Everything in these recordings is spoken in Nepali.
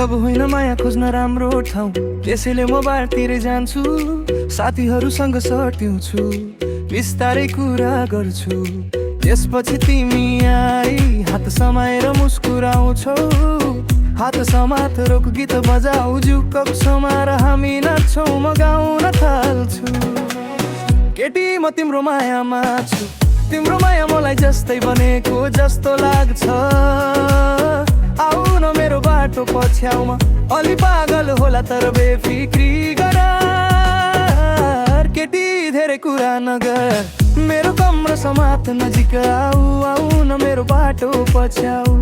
मतलब होइन माया खोज्न राम्रो ठाउँ, त्यसैले म बारतिर जान्छु, साथीहरूसँग सट्याउँछु, बिस्तारै कुरा गर्छु। त्यसपछि तिमी आई हात समाएर मुस्कुराउँछौ, हात समात रोक गीत बजाऊ, जुकक समाएर हामी नाच्छौँ, म गाउन थाल्छु। केटी म तिम्रो मायामा छु, तिम्रो माया मलाई जस्तै बनेको जस्तो लाग्छ। आऊ न मेरो बाटो पछ्याउमा, अलि पागल होला तर बेफिक्री गर। केटी धेरै कुरा नगर, मेरो कमर समात नजिक आऊ, आऊ न मेरो बाटो पछ्याऊ,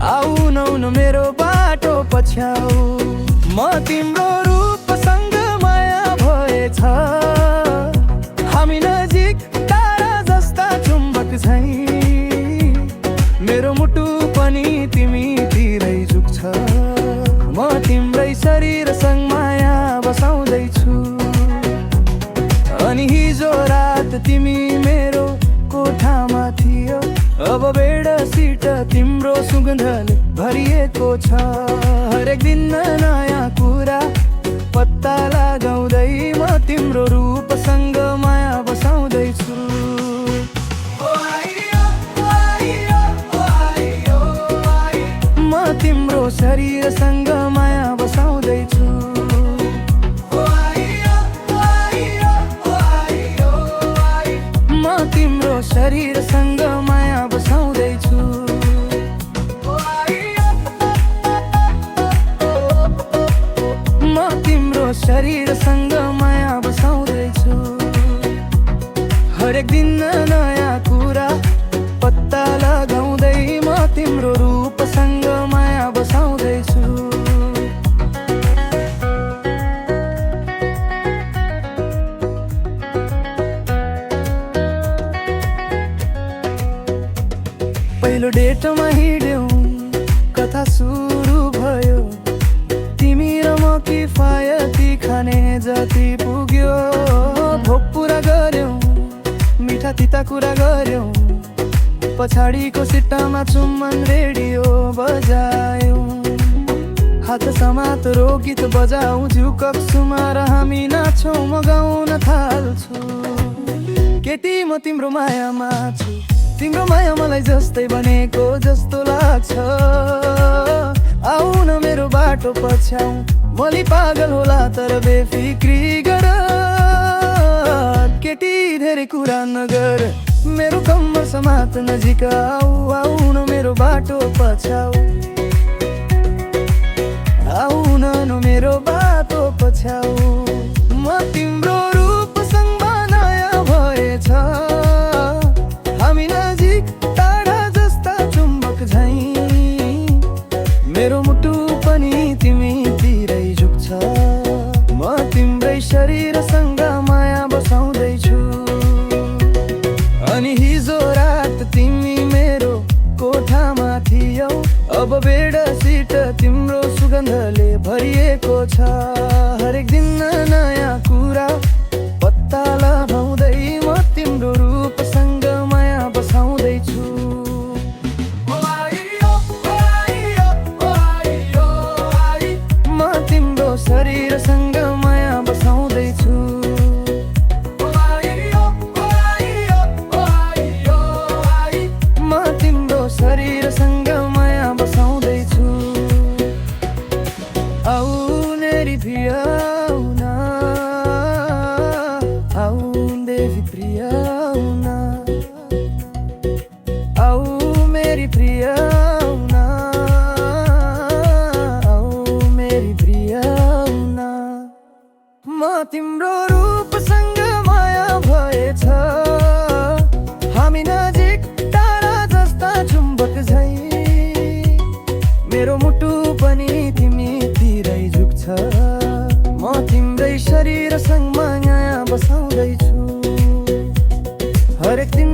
आऊ न मेरो बाटो पछ्याऊ। म तिम्रो रूपसँग माया भएछ, हामी नजिक तारा जस्ता चुम्बक झैं, मेरो मुटु पनि तिमीतिरै झुक्छ। म तिम्रै शरीरसँग माया बसाउँदैछु, अनि हिजो रात तिमी मेरो कोठामा थियो, अब बेडसिट तिम्रो सुगन्धले भरिएको छ। हरेक दिन नयाँ कुरा पत्ता लगाउँदै म तिम्रो रूपसँग माया बसाउँदैछु। म तिम्रो शरीरसँग माया बसाउँदैछु, म तिम्रो शरीरसँग माया बसाउँदैछु। म तिम्रो शरीरसँग माया बसाउँदैछु, हरेक दिन नयाँ कुरा पत्ता लगाउँदै म तिम्रो रूपसँग माया बसाउँदैछु। पहिलो डेटमा हिँड्यौँ, कथा सुरु भयो, तिमी र म किफायती खाने जति पुग्यो। भोक पुरा गर्यौँ, मिठा तिता कुरा गर्यौँ, पछाडिको सिट्टामा चुम्बन रेडियो बजायौँ, हात समात रो गीत बजाऊ, झुकक सुमार हामी नाच्छौँ, म गाउन थाल्छु। केटी म तिम्रो मायामा छु, तिम्रो माया मलाई जस्तै बनेको जस्तो लाग्छ। आऊ न मेरो बाटो पछ्याऊ, भोलि पागल होला तर बेफिक्री गर। केटी धेरै कुरा नगर, मेरो कम्मर समात नजिक आऊ, आऊ न मेरो बाटो पछ्याऊ, आऊ न मेरो बाटो पछ्याऊ। म तिम्रो रूपसँग नयाँ भएछ, हामी नजिक तारा जस्ता चुम्बक झैं, मेरो मुटु पनि तिमीतिरै झुक्छ। म तिम्रै शरीरसँग माया बसाउँदैछु, अनि हिजो रात तिमी मेरो कोठामा थियौ, अब बेडसिट तिम्रो सुगन्धले भरिएको छ। हरेक दिन नयाँ कुरा पत्ता लगाउँदै म तिम्रो रूपसँग माया बसाउँदैछु। म तिम्रो शरीरसँग माया बसाउँदैछु, म तिम्रो शरीरसँग माया बसाउँदैछु। आऊ मेरी प्रिय आऊ न, आऊ देवी प्रिय आऊ न, आऊ मेरी प्रिय आऊ न, आऊ मेरी प्रिय आऊ न। म तिम्रो रूपसँग माया भएछ, हामी नजिक तारा जस्ता चुम्बक झैं, मेरो मुटु पनि तिमीतिरै झुक्छ। म तिम्रै शरीरसँग माया बसाउँदैछु, हरेक दिन